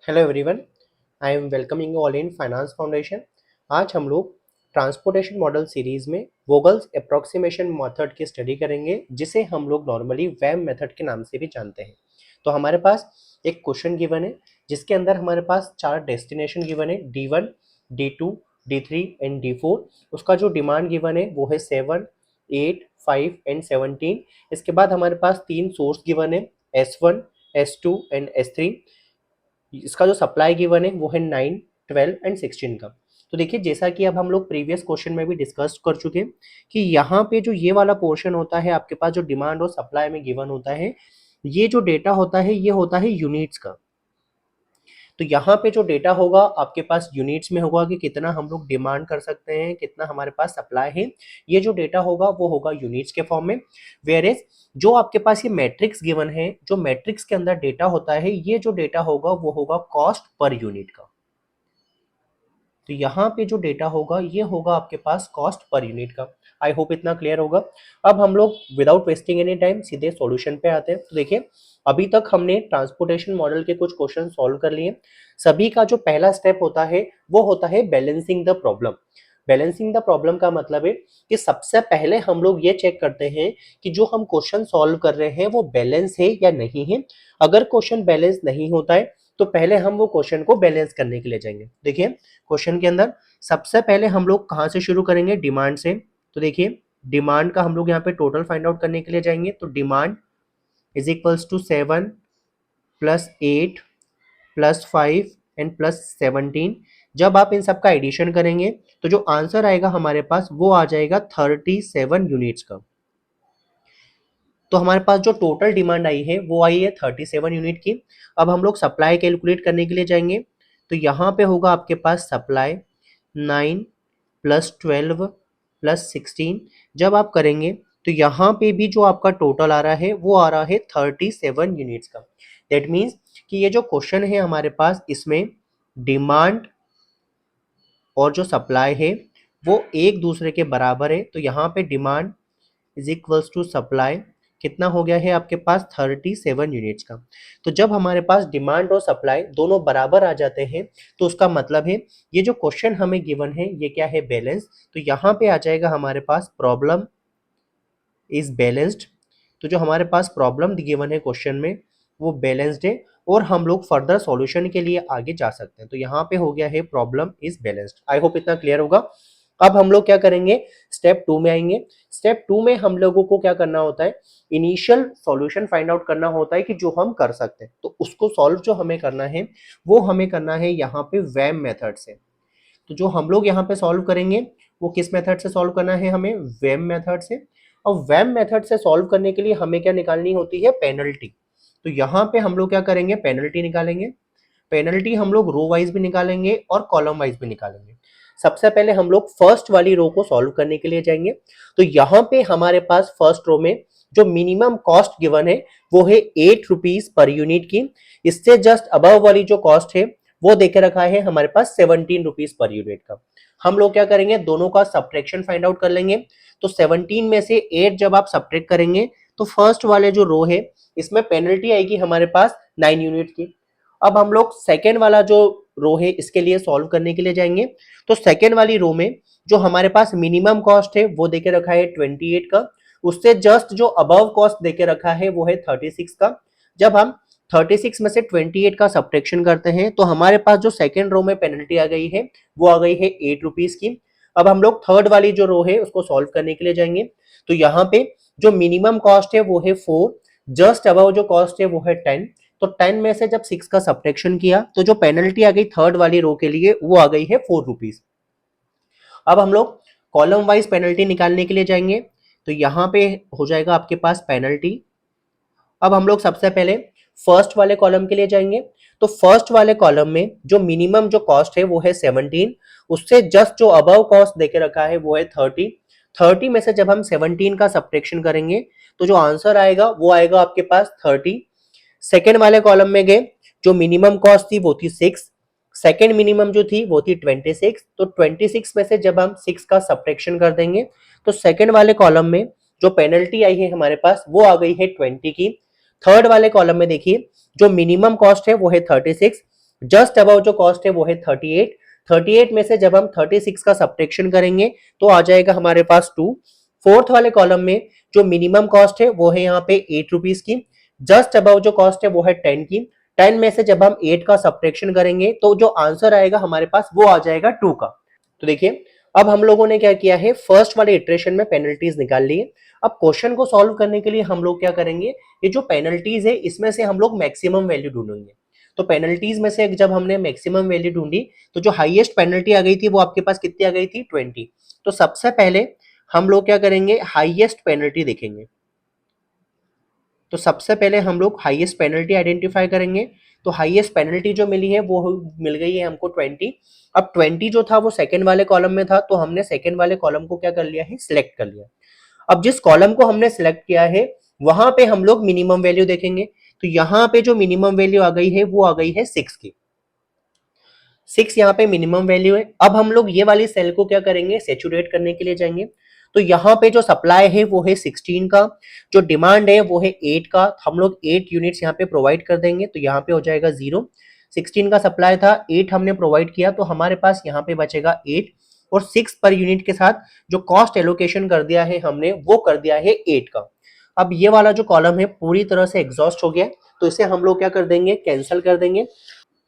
Hello everyone, I am welcoming you all in finance foundation. आज हम लोग transportation model series में वोगल्स approximation method की स्टडी करेंगे, जिसे हम लोग नॉर्मली वैम मेथड के नाम से भी जानते हैं। तो हमारे पास एक क्वेश्चन गिवन है, जिसके अंदर हमारे पास 4 डेस्टिनेशन गिवन है, D1, D2, D3 and D4। उसका जो डिमांड गिवन है वो है 7, 8, 5 एंड 17। इसके बाद हमारे पास 3 सोर्स गिवन है, S1, S2 एंड S3। इसका जो सप्लाई गिवन है वो है 9, 12 एंड 16 का। तो देखिए, जैसा कि अब हम लोग प्रीवियस क्वेश्चन में भी डिस्कस कर चुके हैं कि यहाँ पे जो ये वाला पोर्शन होता है, आपके पास जो डिमांड और सप्लाई में गिवन होता है, ये जो डेटा होता है ये होता है यूनिट्स का। तो यहाँ पे जो डेटा होगा आपके पास यूनिट्स में होगा कि कितना हम लोग डिमांड कर सकते हैं, कितना हमारे पास सप्लाई है। ये जो डेटा होगा वो होगा यूनिट्स के फॉर्म में। वेयर एज जो आपके पास ये मैट्रिक्स गिवन है, जो मैट्रिक्स के अंदर डेटा होता है, ये जो डेटा होगा वो होगा कॉस्ट पर यूनिट का। तो यहाँ पे जो डेटा होगा ये होगा आपके पास कॉस्ट पर यूनिट का। आई होप इतना क्लियर होगा। अब हम लोग विदाउट वेस्टिंग एनी टाइम सीधे सॉल्यूशन पे आते हैं। तो देखिए, अभी तक हमने ट्रांसपोर्टेशन मॉडल के कुछ क्वेश्चन सॉल्व कर लिए। सभी का जो पहला स्टेप होता है वो होता है balancing the problem. Balancing the problem का मतलब है कि सबसे पहले हम लोग ये चेक करते हैं कि जो हम क्वेश्चन सॉल्व कर रहे हैं वो बैलेंस है या नहीं है। अगर क्वेश्चन बैलेंस नहीं होता है तो पहले हम वो क्वेश्चन को बैलेंस करने के लिए जाएंगे। देखिए, क्वेश्चन के अंदर सबसे पहले हम लोग कहाँ से शुरू करेंगे? डिमांड से। तो देखिए, डिमांड का हम लोग यहाँ पे टोटल फाइंड आउट करने के लिए जाएंगे। तो demand is equals to 7 plus 8 plus 5 and plus 17। जब आप इन सब का एडिशन करेंगे तो जो आंसर आएगा हमारे पास वो आ जाएगा 37 यूनिट्स का। तो हमारे पास जो टोटल डिमांड आई है वो आई है 37 यूनिट की। अब हम लोग सप्लाई कैलकुलेट करने के लिए जाएंगे। तो यहाँ पे होगा आपके पास सप्लाई 9 प्लस 12 प्लस 16। जब आप करेंगे तो यहाँ पे भी जो आपका टोटल आ रहा है वो आ रहा है 37 यूनिट्स का। दैट मीन्स कि ये जो क्वेश्चन है हमारे पास, इसमें डिमांड और जो सप्लाई है वो एक दूसरे के बराबर है। तो यहाँ पे demand is equals to supply कितना हो गया है आपके पास? 37 यूनिट्स का। तो जब हमारे पास डिमांड और सप्लाई दोनों बराबर आ जाते हैं तो उसका मतलब है ये जो क्वेश्चन हमें गिवन है ये क्या है? बैलेंस। तो यहाँ पे आ जाएगा हमारे पास प्रॉब्लम इज बैलेंस्ड। तो जो हमारे पास प्रॉब्लम गिवन है क्वेश्चन में वो बैलेंस्ड है और हम लोग फर्दर सॉल्यूशन के लिए आगे जा सकते हैं। तो यहाँ पे हो गया है problem is balanced. I hope इतना क्लियर होगा। अब हम लोग क्या करेंगे? स्टेप 2 में आएंगे। स्टेप 2 में हम लोगों को क्या करना होता है? इनिशियल सॉल्यूशन फाइंड आउट करना होता है कि जो हम कर सकते हैं। तो उसको सॉल्व जो हमें करना है वो हमें करना है यहाँ पे वैम मेथड से। तो जो हम लोग यहाँ पे सॉल्व करेंगे वो किस मेथड से सॉल्व करना है? हमें वैम मेथड से। और वैम मेथड से सॉल्व करने के लिए हमें क्या निकालनी होती है? पेनल्टी। तो यहाँ पे हम लोग क्या करेंगे? पेनल्टी निकालेंगे। पेनल्टी हम लोग रो वाइज भी निकालेंगे और कॉलम वाइज भी निकालेंगे। सबसे पहले हम लोग फर्स्ट वाली रो को सॉल्व करने के लिए जाएंगे। तो यहाँ पे हमारे पास फर्स्ट रो में जो मिनिमम कॉस्ट गिवन है वो है 8 रुपीज पर यूनिट की। इससे जस्ट अबव वाली जो कॉस्ट है वो देके रखा है हमारे पास 17 रुपीज पर यूनिट का। हम लोग क्या करेंगे? दोनों का सब्ट्रैक्शन फाइंड आउट कर लेंगे। तो 17 में से 8 जब आप सब्ट्रैक्ट करेंगे तो फर्स्ट वाले जो रो है इसमें पेनल्टी आएगी हमारे पास 9 यूनिट की। अब हम लोग सेकेंड वाला जो रो है इसके लिए सॉल्व करने के लिए जाएंगे। तो सेकेंड वाली रो में जो हमारे पास मिनिमम कॉस्ट है वो देके रखा है 28 का। उससे जस्ट जो अबव कॉस्ट देके रखा है वो है 36 का। जब हम 36 में से 28 का सब्ट्रैक्शन करते हैं तो हमारे पास जो सेकेंड रो में पेनल्टी आ गई है वो आ गई है 8 रुपीज की। अब हम लोग थर्ड वाली जो रो है उसको सॉल्व करने के लिए जाएंगे। तो यहाँ पे जो मिनिमम कॉस्ट है वो है 4, जस्ट अबव जो कॉस्ट है वो है 10। तो 10 में से जब 6 का सब्ट्रैक्शन किया तो जो पेनल्टी आ गई थर्ड वाली रो के लिए वो आ गई है 4 रुपीज। अब हम लोग कॉलम वाइज पेनल्टी निकालने के लिए जाएंगे। तो यहाँ पे हो जाएगा आपके पास पेनल्टी। अब हम लोग सबसे पहले फर्स्ट वाले कॉलम के लिए जाएंगे। तो फर्स्ट वाले कॉलम में जो मिनिमम जो कॉस्ट है वो है 17। उससे जस्ट जो अबव कॉस्ट देके रखा है वो है 30। 30 में से जब हम 17 का सब्ट्रैक्शन करेंगे तो जो आंसर आएगा वो आएगा आपके पास 30। सेकेंड वाले कॉलम में गए, जो मिनिमम कॉस्ट थी वो थी 6, सेकेंड मिनिमम जो थी वो थी 26। तो 26 में से जब हम 6 का सब्ट्रैक्शन कर देंगे तो सेकेंड वाले कॉलम में जो पेनल्टी आई है हमारे पास वो आ गई है 20 की। थर्ड वाले कॉलम में देखिए जो मिनिमम कॉस्ट है वो है 36, जस्ट अबाउ जो कॉस्ट है वो है 38। 38 में से जब हम 36 का सब्ट्रैक्शन करेंगे तो आ जाएगा हमारे पास 2। फोर्थ वाले कॉलम में जो मिनिमम कॉस्ट है वो है यहाँ पे 8 रुपीज की। जस्ट अबाउ जो कॉस्ट है वो है 10 की। 10 में से जब हम 8 का सब्ट्रैक्शन करेंगे तो जो आंसर आएगा हमारे पास वो आ जाएगा 2 का। तो देखिए अब हम लोगों ने क्या किया है, फर्स्ट वाले इटरेशन में पेनल्टीज निकाल ली है। अब क्वेश्चन को सॉल्व करने के लिए हम लोग क्या करेंगे, ये जो पेनल्टीज है इसमें से हम लोग मैक्सिमम वैल्यू ढूंढेंगे। तो पेनल्टीज में से जब हमने मैक्सिमम वैल्यू ढूंढी तो जो हाईएस्ट पेनल्टी आ गई थी वो आपके पास कितनी आ गई थी, 20। तो सबसे पहले हम लोग क्या करेंगे, हाईएस्ट पेनल्टी देखेंगे। तो सबसे पहले हम लोग हाईएस्ट पेनल्टी आइडेंटिफाई करेंगे। तो हाईएस्ट पेनल्टी जो मिली है वो मिल गई है हमको 20। अब 20 जो था वो सेकंड वाले कॉलम में था, तो हमने सेकंड वाले कॉलम को क्या कर लिया है, सिलेक्ट कर लिया। अब जिस कॉलम को हमने सिलेक्ट किया है वहां पे हम लोग मिनिमम वैल्यू देखेंगे। तो यहाँ पे जो मिनिमम वैल्यू आ गई है वो आ गई है 6 की। 6 यहाँ पे मिनिमम वैल्यू है। अब हम लोग ये वाली सेल को क्या करेंगे, सेचुरेट करने के लिए जाएंगे। तो यहाँ पे जो सप्लाई है वो है 16 का, जो डिमांड है वो है 8 का। हम लोग 8 यूनिट्स यहाँ पे प्रोवाइड कर देंगे, तो यहाँ पे हो जाएगा 0। 16 का सप्लाई था, 8 हमने प्रोवाइड किया, तो हमारे पास यहाँ पे बचेगा 8। और 6 पर यूनिट के साथ जो कॉस्ट एलोकेशन कर दिया है हमने वो कर दिया है 8 का। अब ये वाला जो कॉलम है पूरी तरह से एग्जॉस्ट हो गया, तो इसे हम लोग क्या कर देंगे, कैंसिल कर देंगे।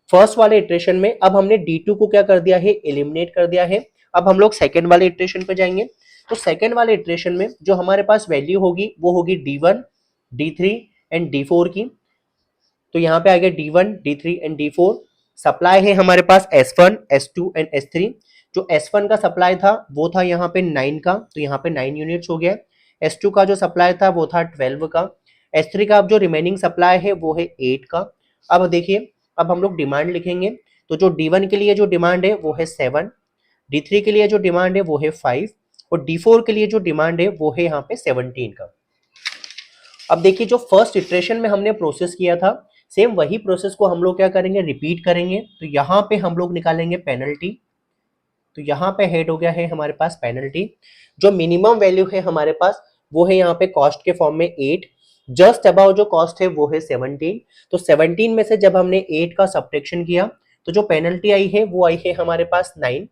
फर्स्ट वाले इटरेशन में अब हमने D2 को क्या कर दिया है, एलिमिनेट कर दिया है। अब हम लोग सेकंड वाले इटरेशन पे जाएंगे। तो सेकंड वाले इटरेशन में जो हमारे पास वैल्यू होगी वो होगी D1, D3 एंड D4 की। तो यहाँ पे आ गया D1, D3 and D4। Supply है हमारे पास S1, S2 एंड S3। जो S1 का सप्लाई था वो था यहाँ पे 9 का, तो यहाँ पे 9 यूनिट्स हो गया। S2 का जो सप्लाई था वो था 12 का। S3 का अब जो रिमेनिंग सप्लाई है वो है 8 का। अब देखिए, अब हम लोग डिमांड लिखेंगे। तो जो D1 के लिए जो डिमांड है वो है 7, D3 के लिए जो डिमांड है वो है 5 और D4 के लिए जो डिमांड है वो है यहाँ पे 17 का। अब देखिए जो फर्स्ट इटरेशन में हमने प्रोसेस किया था, सेम वही प्रोसेस को हम लोग क्या करेंगे, रिपीट करेंगे। तो यहाँ पे हम लोग निकालेंगे पेनल्टी। तो यहाँ पे हेड हो गया है हमारे पास पेनल्टी। जो मिनिमम वैल्यू है हमारे पास वो है यहाँ पे कॉस्ट के फॉर्म में 8। जस्ट अबाउ जो कॉस्ट है वो है 17। तो 17 में से जब हमने 8 का सब्ट्रैक्शन किया तो जो पेनल्टी आई है वो आई है हमारे पास 9।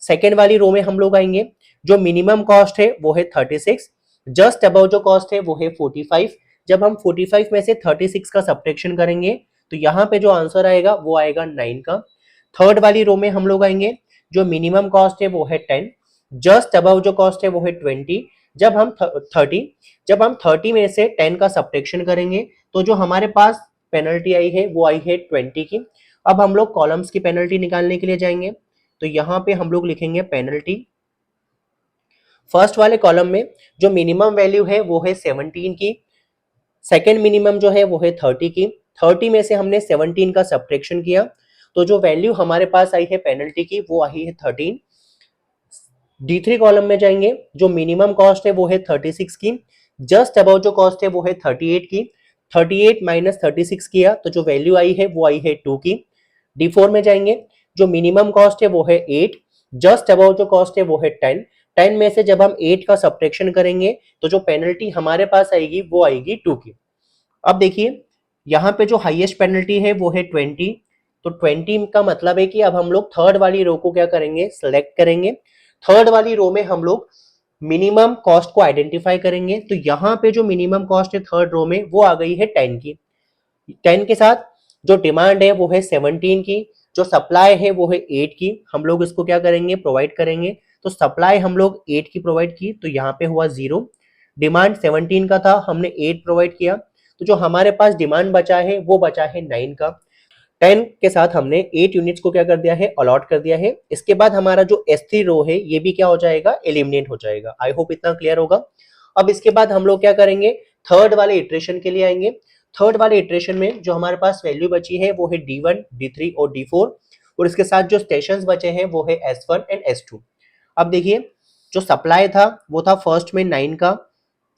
सेकेंड वाली रो में हम लोग आएंगे। जो मिनिमम कॉस्ट है वो है 36। जस्ट अबाउ जो कॉस्ट है वो है 45। जब हम 45 में से 36 का सब्ट्रैक्शन करेंगे तो यहाँ पे जो आंसर आएगा वो आएगा 9 का। थर्ड वाली रो में हम लोग आएंगे। जो मिनिमम कॉस्ट है वो है 10। जस्ट अबाउ जो कॉस्ट है वो है 20। जब हम 30 जब हम 30 में से 10 का सब्ट्रैक्शन करेंगे तो जो हमारे पास पेनल्टी आई है वो आई है 20 की। अब हम लोग कॉलम्स की पेनल्टी निकालने के लिए जाएंगे। तो यहाँ पे हम लोग लिखेंगे पेनल्टी। फर्स्ट वाले कॉलम में जो मिनिमम वैल्यू है वो है 17 की। सेकेंड मिनिमम जो है वो है 30 की। 30 में से हमने 17 का सब्ट्रैक्शन किया तो जो वैल्यू हमारे पास आई है पेनल्टी की वो आई है 13। D3 कॉलम में जाएंगे। जो मिनिमम कॉस्ट है वो है 36 की। जस्ट अबाउट जो कॉस्ट है वो है 38 की। 38 माइनस 36 किया तो जो वैल्यू आई है वो आई है 2 की। D4 में जाएंगे। जो मिनिमम कॉस्ट है वो है 8। जस्ट अबाउट जो कॉस्ट है वो है 10। 10 में से जब हम 8 का सब्ट्रैक्शन करेंगे तो जो पेनल्टी हमारे पास आएगी वो आएगी 2 की। अब देखिए यहाँ पे जो हाईएस्ट पेनल्टी है वो है 20। तो 20 का मतलब है कि अब हम लोग थर्ड वाली रो को क्या करेंगे, सिलेक्ट करेंगे। थर्ड वाली रो में हम लोग मिनिमम कॉस्ट को आइडेंटिफाई करेंगे। तो यहाँ पे जो मिनिमम कॉस्ट है थर्ड रो में वो आ गई है 10 की। 10 के साथ जो डिमांड है वो है 17 की। जो सप्लाई है वो है 8 की। हम लोग इसको क्या करेंगे, प्रोवाइड करेंगे। तो सप्लाई हम लोग 8 की प्रोवाइड की तो यहाँ पे हुआ 0। डिमांड 17 का था, हमने 8 प्रोवाइड किया तो जो हमारे पास डिमांड बचा है वो बचा है 9 का। 10 के साथ हमने 8 यूनिट्स को क्या कर दिया है, अलॉट कर दिया है। इसके बाद हमारा जो S3 रो है ये भी क्या हो जाएगा, एलिमिनेट हो जाएगा। आई होप इतना क्लियर होगा। अब इसके बाद हम लोग क्या करेंगे, थर्ड वाले इटरेशन के लिए आएंगे। थर्ड वाले इटरेशन में जो हमारे पास वैल्यू बची है वो है D1, D3 और D4 और इसके साथ जो स्टेशंस बचे हैं वो है S1 एंड S2। अब देखिए जो सप्लाई था वो था फर्स्ट में 9 का।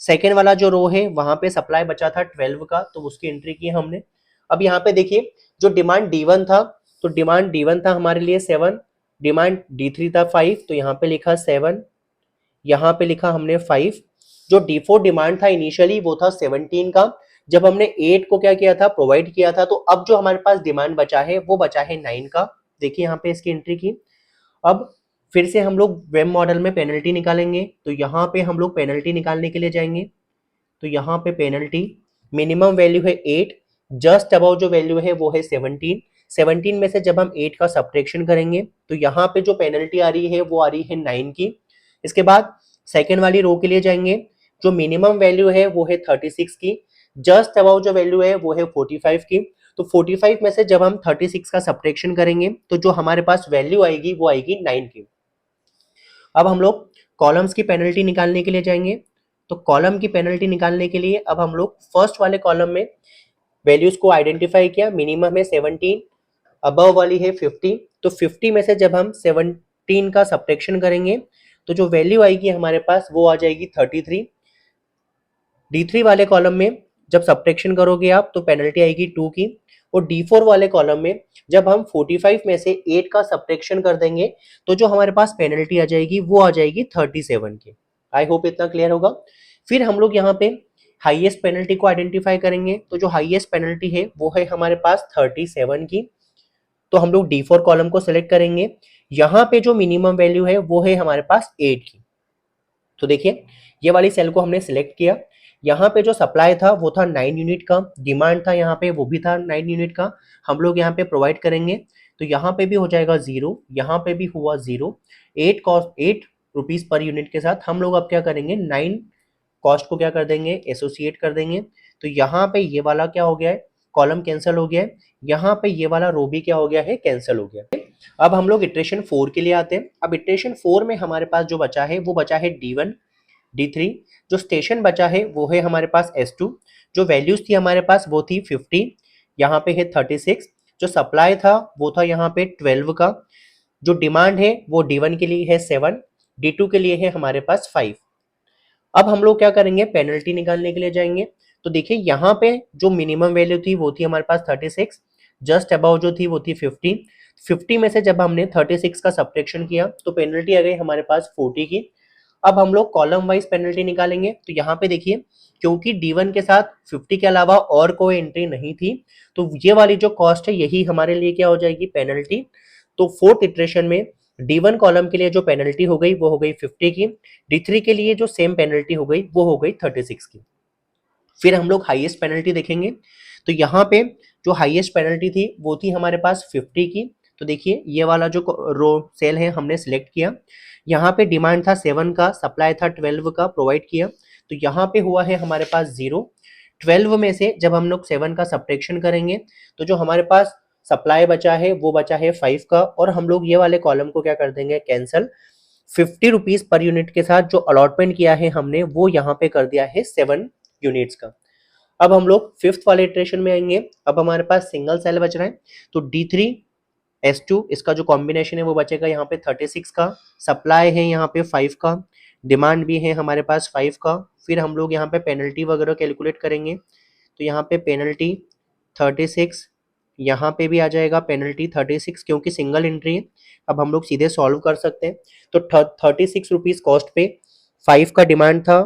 सेकेंड वाला जो रो है वहां पे सप्लाई बचा था 12 का, तो उसकी एंट्री की हमने। अब यहाँ पे देखिए जो डिमांड D1 था, तो डिमांड D1 था हमारे लिए 7। डिमांड D3 था 5, तो यहाँ पे लिखा 7, यहाँ पे लिखा हमने 5। जो D4 डिमांड था इनिशियली वो था 17 का। जब हमने 8 को क्या किया था, प्रोवाइड किया था, तो अब जो हमारे पास डिमांड बचा है वो बचा है 9 का। देखिए यहाँ पे इसकी एंट्री की। अब फिर से हम लोग वेम मॉडल में पेनल्टी निकालेंगे, तो यहाँ पे हम लोग पेनल्टी निकालने के लिए जाएंगे। तो यहाँ पे पेनल्टी मिनिमम वैल्यू है 8, जस्ट अबाउ जो वैल्यू है वो है 17। 17 में से जब हम 8 का सब्ट्रैक्शन करेंगे तो यहाँ पे जो पेनल्टी आ रही है वो आ रही है 9 की। इसके बाद सेकेंड वाली रो के लिए जाएंगे, जो मिनिमम वैल्यू है वो है 36 की, जस्ट अबाउ जो वैल्यू है वो है 45 की। तो 45 में से जब हम 36 का सब्ट्रैक्शन करेंगे तो जो हमारे पास वैल्यू आएगी वो आएगी 9 की। अब हम लोग कॉलम्स की पेनल्टी निकालने के लिए जाएंगे। तो कॉलम की पेनल्टी निकालने के लिए अब हम लोग फर्स्ट वाले कॉलम में वैल्यूज को आइडेंटिफाई किया, मिनिमम है 17, अबव वाली है 50। तो 50 में से जब हम 17 का सब्ट्रैक्शन करेंगे तो जो वैल्यू आएगी हमारे पास वो आ जाएगी 33। D3 वाले कॉलम में जब सब्ट्रैक्शन करोगे आप तो पेनल्टी आएगी 2 की। और D4 वाले कॉलम में जब हम 45 में से 8 का सब्ट्रैक्शन कर देंगे तो जो हमारे पास पेनल्टी आ जाएगी वो आ जाएगी 37 की। आई होप इतना क्लियर होगा। फिर हम लोग यहाँ पे हाईएस्ट पेनल्टी को आइडेंटिफाई करेंगे, तो जो हाईएस्ट पेनल्टी है वो है हमारे पास 37 की। तो हम लोग D4 कॉलम को सिलेक्ट करेंगे। यहाँ पे जो मिनिमम वैल्यू है वो है हमारे पास 8 की। तो देखिए ये वाली सेल को हमने सिलेक्ट किया। यहाँ पे जो सप्लाई था वो था 9 यूनिट का, डिमांड था यहाँ पे वो भी था 9 यूनिट का। हम लोग यहाँ पे प्रोवाइड करेंगे, तो यहाँ पे भी हो जाएगा 0, यहाँ पे भी हुआ 0। 8 कॉस्ट 8 रुपीज पर यूनिट के साथ हम लोग अब क्या करेंगे, 9 कॉस्ट को क्या कर देंगे, एसोसिएट कर देंगे। तो यहाँ पे ये वाला क्या हो गया है, कॉलम कैंसिल हो गया है। यहाँ पे ये वाला रो भी क्या हो गया है, कैंसिल हो गया है। अब हम लोग इटरेशन 4 के लिए आते हैं। अब इटरेशन 4 में हमारे पास जो बचा है वो बचा है D1 D3। जो स्टेशन बचा है वो है हमारे पास S2। जो वैल्यूज थी हमारे पास वो थी 50, यहाँ पे है 36। जो सप्लाई था वो था यहाँ पे 12 का। जो डिमांड है वो D1 के लिए है 7, D2 के लिए है हमारे पास 5। अब हम लोग क्या करेंगे, पेनल्टी निकालने के लिए जाएंगे। तो देखिए यहाँ पे जो मिनिमम वैल्यू थी वो थी हमारे पास 36, जस्ट अबाउ जो थी वो थी 50। 50 में से जब हमने 36 का सब्ट्रैक्शन किया तो पेनल्टी आ गई हमारे पास 40 की। अब हम लोग कॉलम वाइज पेनल्टी निकालेंगे। तो यहाँ पे देखिए क्योंकि D1 के साथ 50 के अलावा और कोई एंट्री नहीं थी, तो ये वाली जो कॉस्ट है यही हमारे लिए क्या हो जाएगी, पेनल्टी। तो फोर्थ इटरेशन में D1 कॉलम के लिए जो पेनल्टी हो गई वो हो गई 50 की। D3 के लिए जो सेम पेनल्टी हो गई वो हो गई 36 की। फिर हम लोग हाईएस्ट पेनल्टी देखेंगे। तो यहाँ पे जो हाईएस्ट पेनल्टी थी वो थी हमारे पास 50 की। तो देखिए ये वाला जो रो सेल है हमने सिलेक्ट किया। यहाँ पे डिमांड था 7 का, सप्लाई था 12 का, प्रोवाइड किया। तो यहाँ पे हुआ है हमारे पास 0। 12 में से जब हम लोग 7 का सब्ट्रैक्शन करेंगे तो जो हमारे पास सप्लाई बचा है वो बचा है 5 का। और हम लोग ये वाले कॉलम को क्या कर देंगे, कैंसल। 50 रुपीज पर यूनिट के साथ जो अलॉटमेंट किया है हमने वो यहाँ पे कर दिया है 7 यूनिट्स का। अब हम लोग फिफ्थ वाले इटरेशन में आएंगे। अब हमारे पास सिंगल सेल बच रहा है, तो D3 S2 इसका जो कॉम्बिनेशन है वो बचेगा यहाँ पे 36 का, सप्लाई है यहाँ पे 5 का, डिमांड भी है हमारे पास 5 का। फिर हम लोग यहाँ पे पेनल्टी वगैरह कैलकुलेट करेंगे। तो यहाँ पे पेनल्टी 36, यहाँ पे भी आ जाएगा पेनल्टी 36 क्योंकि सिंगल एंट्री है। अब हम लोग सीधे सॉल्व कर सकते हैं। तो 36 रुपीज कॉस्ट पे 5 का डिमांड था,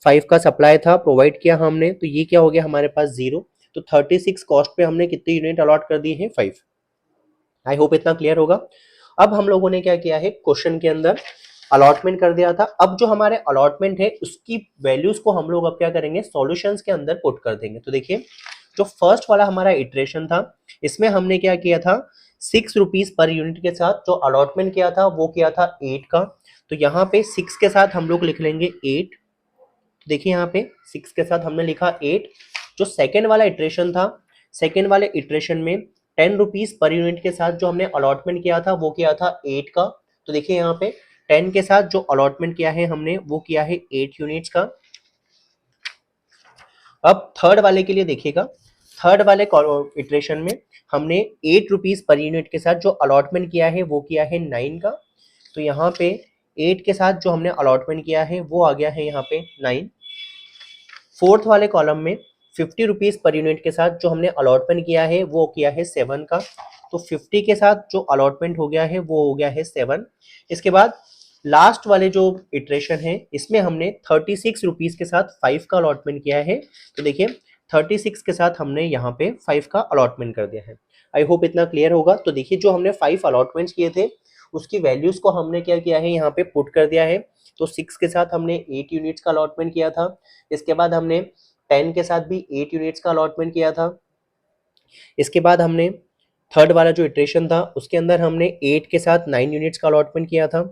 5 का सप्लाई था, प्रोवाइड किया हमने, तो ये क्या हो गया हमारे पास 0। तो 36 कॉस्ट पे हमने कितने यूनिट अलॉट कर दिए हैं, 5। आई होप इतना क्लियर होगा। अब हम लोगों ने क्या किया है, क्वेश्चन के अंदर अलॉटमेंट कर दिया था। अब जो हमारे अलॉटमेंट है उसकी वैल्यूज को हम लोग अब क्या करेंगे, सॉल्यूशंस के अंदर पुट कर देंगे। तो देखिए जो फर्स्ट वाला हमारा इटरेशन था इसमें हमने क्या किया था, 6 रुपीज पर यूनिट के साथ जो अलॉटमेंट किया था वो किया था 8 का। तो यहाँ पे 6 के साथ हम लोग लिख लेंगे 8। तो देखिए यहाँ पे 6 के साथ हमने लिखा 8। जो सेकेंड वाला इटरेशन था, सेकेंड वाले इटरेशन में 10 रुपीज पर यूनिट के साथ जो हमने अलॉटमेंट किया था वो किया था 8 का। तो देखिए यहाँ पे 10 के साथ जो अलॉटमेंट किया है हमने वो किया है 8 यूनिट्स का। अब थर्ड वाले के लिए देखिएगा, थर्ड वाले इटरेशन में हमने 8 रुपीज पर यूनिट के साथ जो अलॉटमेंट किया है वो किया है 9 का। तो यहाँ पे 8 के साथ जो हमने अलॉटमेंट किया है वो आ गया है यहाँ पे 9। फोर्थ वाले कॉलम में 50 रुपीज पर यूनिट के साथ जो हमने अलॉटमेंट किया है वो किया है 7 का। तो 50 के साथ जो अलॉटमेंट हो गया है वो हो गया है 7। इसके बाद लास्ट वाले जो इटरेशन है इसमें हमने 36 रुपीज के साथ 5 का अलॉटमेंट किया है। तो देखिए 36 के साथ हमने यहाँ पे 5 का अलॉटमेंट कर दिया है। आई होप इतना क्लियर होगा। तो देखिए जो हमने 5 अलॉटमेंट्स किए थे उसकी वैल्यूज को हमने क्या किया है, यहाँ पे पुट कर दिया है। तो 6 के साथ हमने 8 यूनिट्स का अलॉटमेंट किया था। इसके बाद हमने 10 के साथ भी 8 यूनिट्स का अलॉटमेंट किया था। इसके बाद हमने थर्ड वाला जो इटरेशन था उसके अंदर हमने 8 के साथ 9 यूनिट्स का अलॉटमेंट किया था।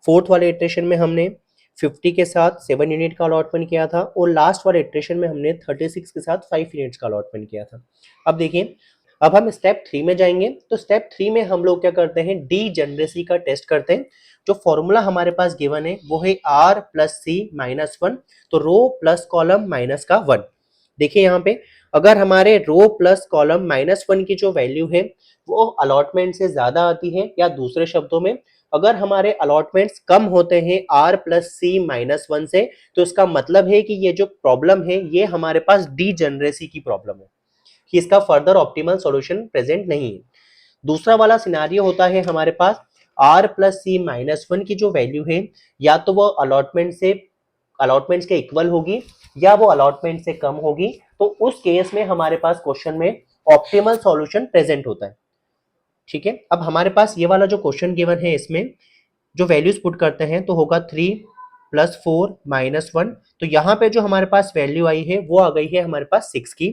फोर्थ वाले इटरेशन में हमने 50 के साथ 7 यूनिट का अलॉटमेंट किया था और लास्ट वाले इटरेशन में हमने 36 के साथ 5 यूनिट्स का अलॉटमेंट किया था। अब देखिए, अब हम स्टेप 3 में जाएंगे। तो स्टेप 3 में हम लोग क्या करते हैं, डी जनरेसी का टेस्ट करते हैं। जो फॉर्मूला हमारे पास गिवन है वो है r प्लस सी माइनस 1, तो रो प्लस कॉलम माइनस का 1। देखिए यहाँ पे अगर हमारे रो प्लस कॉलम माइनस 1 की जो वैल्यू है वो अलॉटमेंट से ज्यादा आती है, या दूसरे शब्दों में अगर हमारे अलॉटमेंट्स कम होते हैं r प्लस सी माइनस 1 से, तो इसका मतलब है कि ये जो प्रॉब्लम है ये हमारे पास डी जनरेसी की प्रॉब्लम है, कि इसका फर्दर ऑप्टिमल सॉल्यूशन प्रेजेंट नहीं है। दूसरा वाला सिनारियो होता है हमारे पास r प्लस सी माइनस 1 की जो वैल्यू है या तो वो अलॉटमेंट्स के इक्वल होगी या वो अलॉटमेंट से कम होगी। तो उस केस में हमारे पास क्वेश्चन में ऑप्टिमल सॉल्यूशन प्रेजेंट होता है। ठीक है, अब हमारे पास ये वाला जो क्वेश्चन गिवन है इसमें जो वैल्यूज पुट करते हैं तो होगा 3 प्लस 4 माइनस 1। तो यहाँ पे जो हमारे पास वैल्यू आई है वो आ गई है हमारे पास 6 की।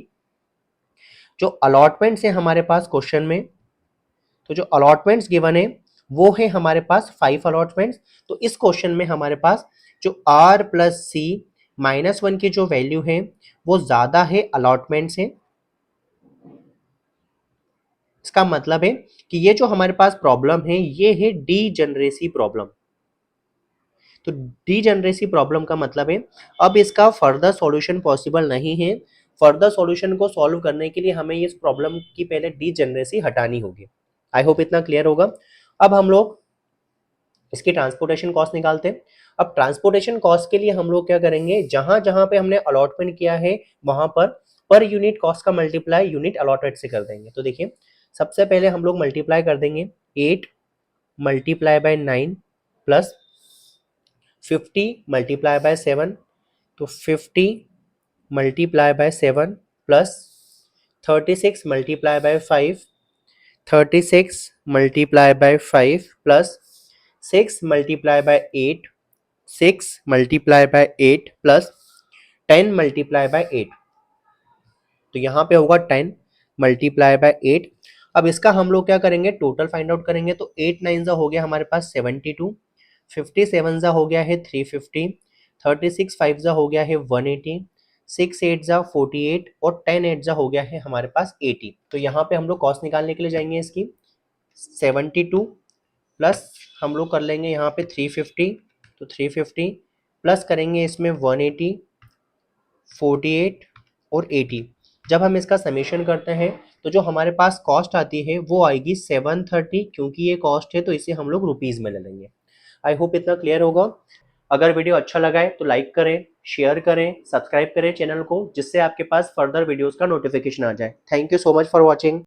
जो अलॉटमेंट्स है हमारे पास क्वेश्चन में, तो जो अलॉटमेंट्स गिवन है वो है हमारे पास 5 अलॉटमेंट्स। तो इस क्वेश्चन में हमारे पास जो r प्लस सी माइनस 1 की जो वैल्यू है वो ज्यादा है अलॉटमेंट से। इसका मतलब है कि ये जो हमारे पास प्रॉब्लम है ये है डी जनरेसी प्रॉब्लम। तो डी जनरेसी प्रॉब्लम का मतलब है अब इसका फर्दर सॉल्यूशन पॉसिबल नहीं है। फर्दर सॉल्यूशन को सॉल्व करने के लिए हमें इस प्रॉब्लम की पहले डी जनरेसी हटानी होगी। आई होप इतना क्लियर होगा। अब हम लोग इसकी ट्रांसपोर्टेशन कॉस्ट निकालते हैं। अब ट्रांसपोर्टेशन कॉस्ट के लिए हम लोग क्या करेंगे, जहां जहां पे हमने अलॉटमेंट किया है वहां पर यूनिट कॉस्ट का मल्टीप्लाई यूनिट अलॉटेड से कर देंगे। तो देखिए सबसे पहले हम लोग मल्टीप्लाई कर देंगे 8 multiply by 9 plus 50 multiply by 7, तो 50 multiply by 7 plus 36 multiply by 5, 36 multiply by 5 plus 6 multiply by 8, 6 multiply by 8 plus 10 multiply by 8। तो यहाँ पे होगा 10 मल्टीप्लाई बाय 8। अब इसका हम लोग क्या करेंगे, टोटल फाइंड आउट करेंगे। तो 8 9 जा हो गया हमारे पास 72, 57 जा हो गया है 350, 36 5 जा हो गया है 180, 6 8 जा 48 और 10 8 जा हो गया है हमारे पास 80। तो यहाँ पे हम लोग कॉस्ट निकालने के लिए जाएंगे इसकी 72 प्लस हम लोग कर लेंगे यहाँ पे 350, तो 350 प्लस करेंगे इसमें 180, 48 और 80। जब हम इसका समेशन करते हैं तो जो हमारे पास कॉस्ट आती है वो आएगी 730, क्योंकि ये कॉस्ट है तो इसे हम लोग रुपीज़ में ले लेंगे। आई होप इतना क्लियर होगा। अगर वीडियो अच्छा लगा है तो लाइक करें, शेयर करें, सब्सक्राइब करें चैनल को, जिससे आपके पास फर्दर वीडियोस का नोटिफिकेशन आ जाए। Thank you so much for watching.